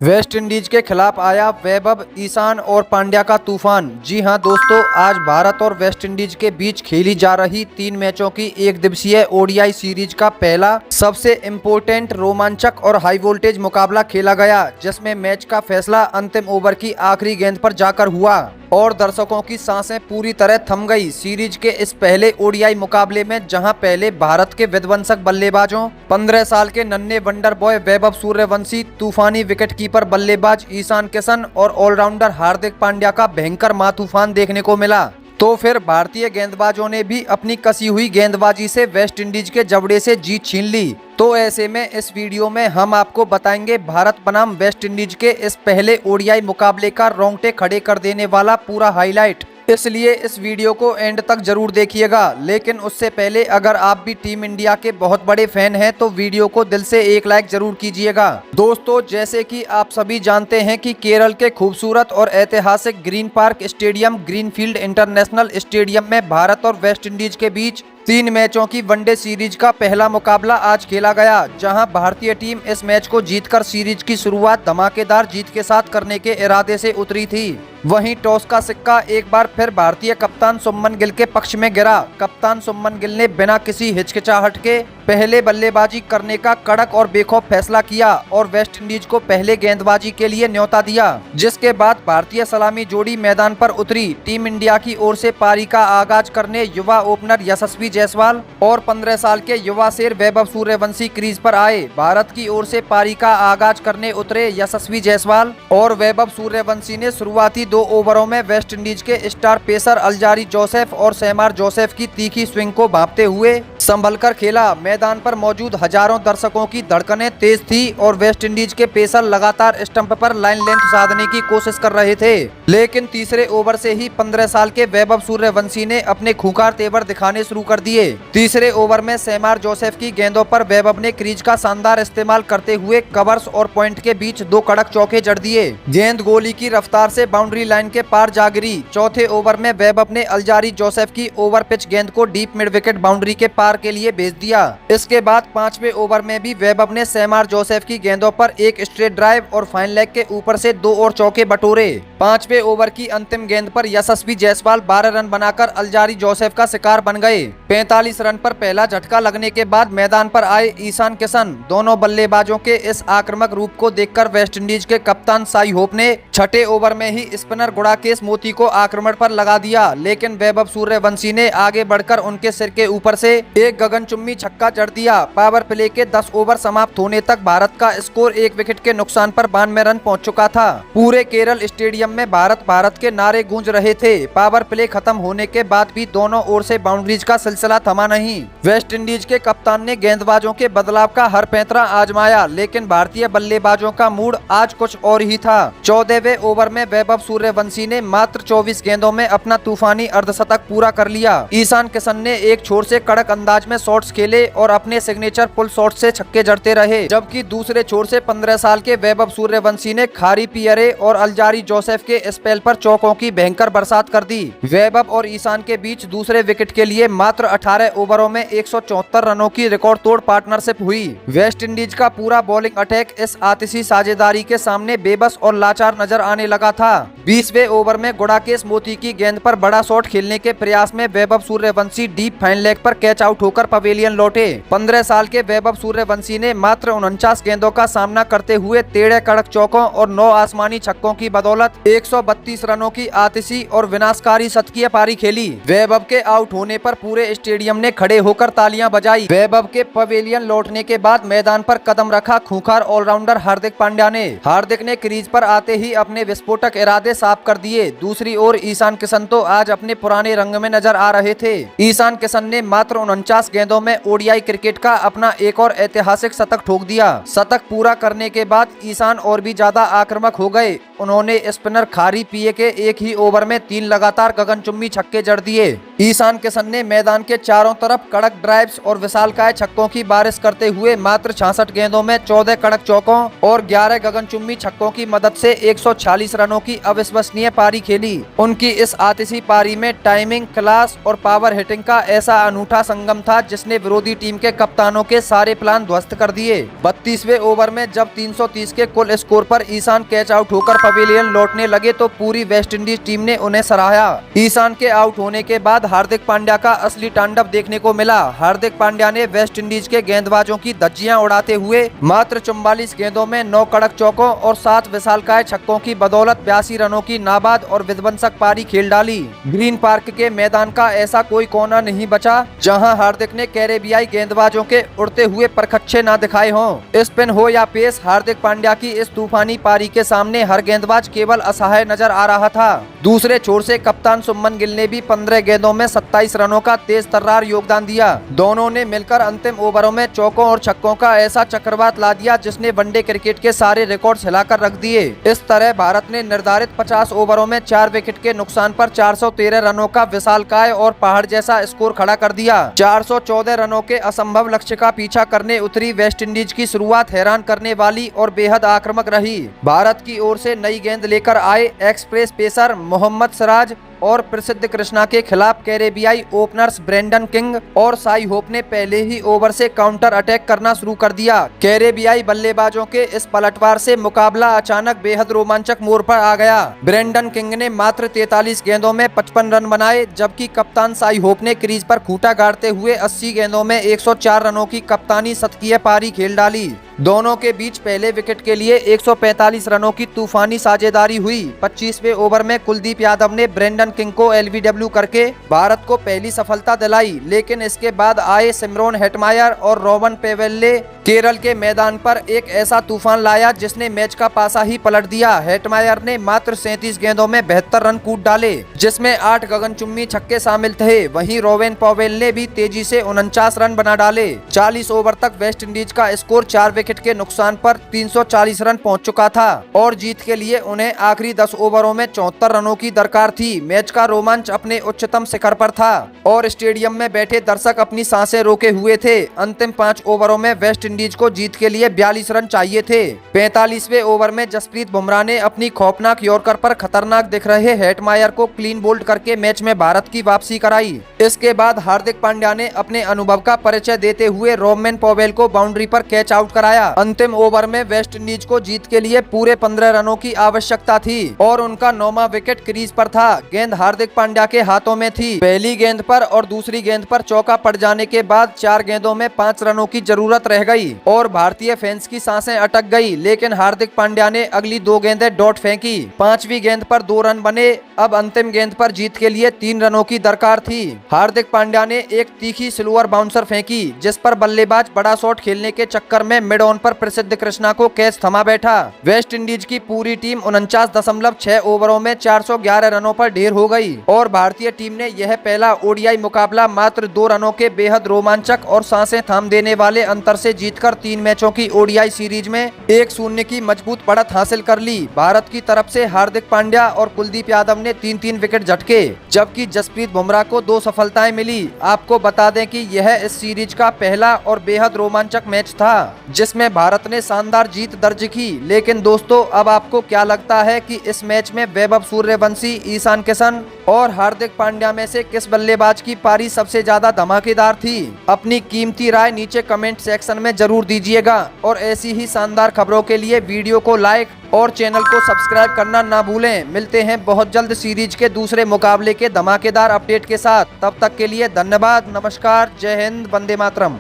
West Indies के खिलाफ आया वैभव, ईशान और पांड्या का तूफान। जी हां दोस्तों, आज भारत और वेस्ट इंडीज के बीच खेली जा रही 3 मैचों की एक दिवसीय ओडीआई सीरीज का पहला सबसे इम्पोर्टेंट, रोमांचक और हाई वोल्टेज मुकाबला खेला गया, जिसमें मैच का फैसला अंतिम ओवर की आखिरी गेंद पर जाकर हुआ और दर्शकों की सांसें पूरी तरह थम गई। सीरीज के इस पहले ओडीआई मुकाबले में जहां पहले भारत के विध्वंसक बल्लेबाजों 15 साल के नन्हे वंडर बॉय वैभव सूर्यवंशी, तूफानी विकेटकीपर बल्लेबाज ईशान किशन और ऑलराउंडर हार्दिक पांड्या का भयंकर मातूफान देखने को मिला, तो फिर भारतीय गेंदबाजों ने भी अपनी कसी हुई गेंदबाजी से वेस्ट इंडीज के जबड़े से जीत छीन ली। तो ऐसे में इस वीडियो में हम आपको बताएंगे भारत बनाम वेस्ट इंडीज के इस पहले ओडीआई मुकाबले का रोंगटे खड़े कर देने वाला पूरा हाईलाइट, इसलिए इस वीडियो को एंड तक जरूर देखिएगा। लेकिन उससे पहले अगर आप भी टीम इंडिया के बहुत बड़े फैन हैं तो वीडियो को दिल से एक लाइक जरूर कीजिएगा। दोस्तों, जैसे कि आप सभी जानते हैं कि केरल के खूबसूरत और ऐतिहासिक green park stadium, greenfield international stadium में भारत और वेस्ट इंडीज के बीच 3 मैचों की वनडे सीरीज का पहला मुकाबला आज खेला गया, जहां भारतीय टीम इस मैच को जीतकर सीरीज की शुरुआत धमाकेदार जीत के साथ करने के इरादे से उतरी थी। वहीं टॉस का सिक्का एक बार फिर भारतीय कप्तान शुभमन गिल के पक्ष में गिरा। कप्तान शुभमन गिल ने बिना किसी हिचकिचाहट के पहले बल्लेबाजी करने का कड़क और बेखौफ फैसला किया और वेस्ट इंडीज को पहले गेंदबाजी के लिए न्योता दिया, जिसके बाद भारतीय सलामी जोड़ी मैदान पर उतरी। टीम इंडिया की ओर से पारी का आगाज करने युवा ओपनर यशस्वी जायसवाल और 15 साल के युवा शेर वैभव सूर्यवंशी क्रीज पर आए। भारत की ओर से पारी का आगाज करने उतरे यशस्वी जायसवाल और वैभव सूर्यवंशी ने शुरुआती 2 ओवरों में वेस्ट इंडीज के स्टार पेसर अल्जारी जोसेफ और शैमार जोसेफ की तीखी स्विंग को भांपते हुए संभलकर खेला। मैदान पर मौजूद हजारों दर्शकों की धड़कनें तेज थी और वेस्ट इंडीज के पेसर लगातार स्टंप पर लाइन लेंथ साधने की कोशिश कर रहे थे, लेकिन तीसरे ओवर से ही 15 साल के वैभव सूर्यवंशी ने अपने खूंखार तेवर दिखाने शुरू कर दिए। तीसरे ओवर में शैमार जोसेफ की गेंदों पर वैभव ने क्रीज का शानदार इस्तेमाल करते हुए कवर्स और पॉइंट के बीच 2 कड़क चौके जड़ दिए। गेंद गोली की रफ्तार से बाउंड्री लाइन के पार जा गिरी। चौथे ओवर में वैभव ने अल्जारी जोसेफ की ओवर पिच गेंद को डीप मिड विकेट बाउंड्री के पार के लिए भेज दिया। इसके बाद 5वें ओवर में भी वैभव ने शैमार जोसेफ की गेंदों पर एक स्ट्रेट ड्राइव और फाइन लेग के ऊपर से 2 और चौके बटोरे। 5वें ओवर की अंतिम गेंद पर यशस्वी जायसवाल 12 रन बनाकर अल्जारी जोसेफ का शिकार बन गए। 45 रन पर पहला झटका लगने के बाद मैदान पर आए ईशान किशन। दोनों बल्लेबाजों के इस आक्रामक रूप को देखकर वेस्ट इंडीज के कप्तान साई होप ने छठे ओवर में ही स्पिनर गुड़ाकेश मोती को आक्रमण पर लगा दिया, लेकिन वैभव सूर्यवंशी ने आगे बढ़कर उनके सिर के ऊपर से एक गगनचुम्बी छक्का जड़ दिया। पावर प्ले के 10 ओवर समाप्त होने तक भारत का स्कोर 1 विकेट के नुकसान पर 92 रन पहुंच चुका था। पूरे केरल स्टेडियम में भारत भारत के नारे गूंज रहे थे। पावर प्ले खत्म होने के बाद भी दोनों ओर से बाउंड्रीज का सिलसिला थमा नहीं। वेस्ट इंडीज के कप्तान ने गेंदबाजों के बदलाव का हर पैंतरा आजमाया, लेकिन भारतीय बल्लेबाजों का मूड आज कुछ और ही था। 14वें ओवर में वैभव सूर्यवंशी ने मात्र 24 गेंदों में अपना तूफानी अर्धशतक पूरा कर लिया। ईशान किशन ने एक छोर से कड़क अंदाज में शॉट्स खेले और अपने सिग्नेचर पुल शॉट से छक्के जड़ते रहे, जबकि दूसरे छोर से 15 साल के वैभव सूर्यवंशी ने खारी पियरे और अल्जारी जोसेफ के स्पेल पर चौकों की भयंकर बरसात कर दी। वैभव और ईशान के बीच दूसरे विकेट के लिए मात्र 18 ओवरों में 174 रनों की रिकॉर्ड तोड़ पार्टनरशिप हुई। वेस्ट इंडीज का पूरा बॉलिंग अटैक इस आतिशी साझेदारी के सामने बेबस और लाचार नजर आने लगा था। 20वें ओवर में गुड़ाकेश मोती की गेंद पर बड़ा शॉट खेलने के प्रयास में Vaibhav Suryavanshi deep fine leg पर कैच आउट होकर पवेलियन लौटे। 15 साल के वैभव सूर्यवंशी ने मात्र 49 गेंदों का सामना करते हुए 13 कड़क चौकों और 9 आसमानी छक्कों की बदौलत 132 रनों की आतिशी और विनाशकारी शतकीय पारी खेली। वैभव के आउट होने पर पूरे स्टेडियम ने खड़े होकर तालियां बजाई। वैभव के पवेलियन लौटने के बाद मैदान पर कदम रखा खूंखार ऑलराउंडर हार्दिक पांड्या ने। हार्दिक ने क्रीज पर आते ही अपने विस्फोटक इरादे साफ कर दिए। दूसरी ओर ईशान किशन तो आज अपने पुराने रंग में नजर आ रहे थे। ईशान किशन ने मात्र 49 गेंदों में ओडीआई क्रिकेट का अपना एक और ऐतिहासिक शतक ठोक दिया। शतक पूरा करने के बाद ईशान और भी ज्यादा आक्रामक हो गए। उन्होंने स्पिनर खारी पिए के एक ही ओवर में 3 लगातार गगनचुम्बी छक्के जड़ दिए। ईशान किशन ने मैदान के चारों तरफ कड़क ड्राइव्स और विशालकाय छक्कों की बारिश करते हुए मात्र 66 गेंदों में 14 कड़क चौकों और 11 गगनचुंबी छक्कों की मदद से 146 रनों की अविश्वसनीय पारी खेली। उनकी इस आतिशी पारी में टाइमिंग, क्लास और पावर हिटिंग का ऐसा अनूठा संगम था जिसने विरोधी टीम के कप्तानों के सारे प्लान ध्वस्त कर दिए। 32वें ओवर में जब 330 के कुल स्कोर पर ईशान कैच आउट होकर पवेलियन लौटने लगे तो पूरी वेस्टइंडीज टीम ने उन्हें सराहा। ईशान के आउट होने के बाद हार्दिक पांड्या का असली तांडव देखने को मिला। हार्दिक पांड्या ने वेस्टइंडीज के गेंदबाजों की धज्जियां उड़ाते हुए मात्र 44 गेंदों में 9 कड़क चौकों और 7 विशालकाय छक्कों की बदौलत 82 रनों की नाबाद और विध्वंसक पारी खेल डाली। ग्रीन पार्क के मैदान का ऐसा कोई कोना नहीं बचा जहां हार्दिक ने कैरेबियाई गेंदबाजों के उड़ते हुए परखच्चे न दिखाए हों। स्पिन हो या पेस, हार्दिक पांड्या की इस तूफानी पारी के सामने हर गेंदबाज केवल असहाय नजर आ रहा था। दूसरे छोर से कप्तान शुभमन गिल ने भी 15 गेंदों में 27 रनों का तेज तर्रार योगदान दिया। दोनों ने मिलकर अंतिम ओवरों में चौकों और छक्कों का ऐसा चक्रवात ला दिया जिसने वनडे क्रिकेट के सारे रिकॉर्ड हिलाकर रख दिए। इस तरह भारत ने निर्धारित 50 ओवरों में 4 विकेट के नुकसान पर 413 रनों का विशालकाय और पहाड़ जैसा स्कोर खड़ा कर दिया। 414 रनों के असंभव लक्ष्य का पीछा करने उतरी वेस्टइंडीज की शुरुआत हैरान करने वाली और बेहद आक्रामक रही। भारत की ओर से नई गेंद लेकर आए एक्सप्रेस पेसर मोहम्मद सिराज और प्रसिद्ध कृष्णा के खिलाफ कैरेबियाई ओपनर्स ब्रेंडन किंग और साई होप ने पहले ही ओवर से काउंटर अटैक करना शुरू कर दिया। कैरेबियाई बल्लेबाजों के इस पलटवार से मुकाबला अचानक बेहद रोमांचक मोड़ पर आ गया। ब्रेंडन किंग ने मात्र 43 गेंदों में 55 रन बनाए जबकि कप्तान साई होप ने क्रीज पर खूंटा गाड़ते हुए 80 गेंदों में 104 रनों की कप्तानी शतकीय पारी खेल डाली। दोनों के बीच पहले विकेट के लिए 145 रनों की तूफानी साझेदारी हुई। 25वें ओवर में कुलदीप यादव ने ब्रेंडन किंग को एलबीडब्ल्यू करके भारत को पहली सफलता दिलाई, लेकिन इसके बाद आए सिमरोन हेटमायर और रोवन पेवेल्ले केरल के मैदान पर एक ऐसा तूफान लाया जिसने मैच का पासा ही पलट दिया। हेटमायर ने मात्र 37 गेंदों में 72 रन कूद डाले जिसमें 8 गगनचुंबी छक्के शामिल थे। वहीं रोवेन पवेल ने भी तेजी से 49 रन बना डाले। 40 ओवर तक वेस्टइंडीज का स्कोर 4 विकेट के नुकसान पर 340 रन पहुंच चुका था और जीत के लिए उन्हें आखिरी 10 ओवरों में 74 रनों की दरकार थी। मैच का रोमांच अपने उच्चतम शिखर पर था और स्टेडियम में बैठे दर्शक अपनी सांसें रोके हुए थे। अंतिम 5 ओवरों में वेस्टइंडीज को जीत के लिए 42 रन चाहिए थे। 45वें ओवर में जसप्रीत बुमराह ने अपनी खौफनाक यॉर्कर पर खतरनाक दिख रहे हेटमायर को क्लीन बोल्ड करके मैच में भारत की वापसी कराई। इसके बाद हार्दिक पांड्या ने अपने अनुभव का परिचय देते हुए रोवेन पवेल को बाउंड्री पर कैच आउट कराया। अंतिम ओवर में वेस्टइंडीज को जीत के लिए पूरे 15 रनों की आवश्यकता थी और उनका 9वां विकेट क्रीज पर था। गेंद हार्दिक पांड्या के हाथों में थी। पहली गेंद पर और दूसरी गेंद पर चौका पड़ जाने के बाद 4 गेंदों में 5 रनों की जरूरत रह गई और भारतीय फैंस की सांसें अटक गई, लेकिन हार्दिक पांड्या ने अगली 2 गेंदें डॉट फेंकी। 5वीं गेंद पर 2 रन बने। अब अंतिम गेंद पर जीत के लिए 3 रनों की दरकार थी। हार्दिक पांड्या ने एक तीखी स्लोअर बाउंसर फेंकी जिस पर बल्लेबाज बड़ा शॉट खेलने के चक्कर में मिड ऑन पर प्रसिद्ध कृष्णा को कैच थमा बैठा। वेस्ट इंडीज की पूरी टीम 49.6 ओवरों में 411 रनों पर ढेर हो गई और भारतीय टीम ने यह पहला ओडीआई मुकाबला मात्र 2 रनों के बेहद रोमांचक और सांसें थाम देने वाले अंतर से जीतकर 3 मैचों की ओडीआई सीरीज में 1-0 की मजबूत बढ़त हासिल कर ली। भारत की तरफ से हार्दिक पांड्या और कुलदीप यादव ने 3-3 विकेट झटके जबकि जसप्रीत बुमराह को 2 सफलताएं मिली। आपको बता दें कि यह इस सीरीज का पहला और बेहद रोमांचक मैच था जिसमें भारत ने शानदार जीत दर्ज की। लेकिन दोस्तों, अब आपको क्या लगता है कि इस मैच में वैभव सूर्यवंशी, ईशान किशन और हार्दिक पांड्या में से किस बल्लेबाज की पारी सबसे ज्यादा धमाकेदार थी? अपनी कीमती राय नीचे कमेंट सेक्शन में जरूर दीजिएगा और ऐसी ही शानदार खबरों के लिए वीडियो को लाइक और चैनल को सब्सक्राइब करना ना भूलें। मिलते हैं बहुत जल्द सीरीज के दूसरे मुकाबले के धमाकेदार अपडेट के साथ। तब तक के लिए धन्यवाद, नमस्कार, जय हिंद, वंदे मातरम।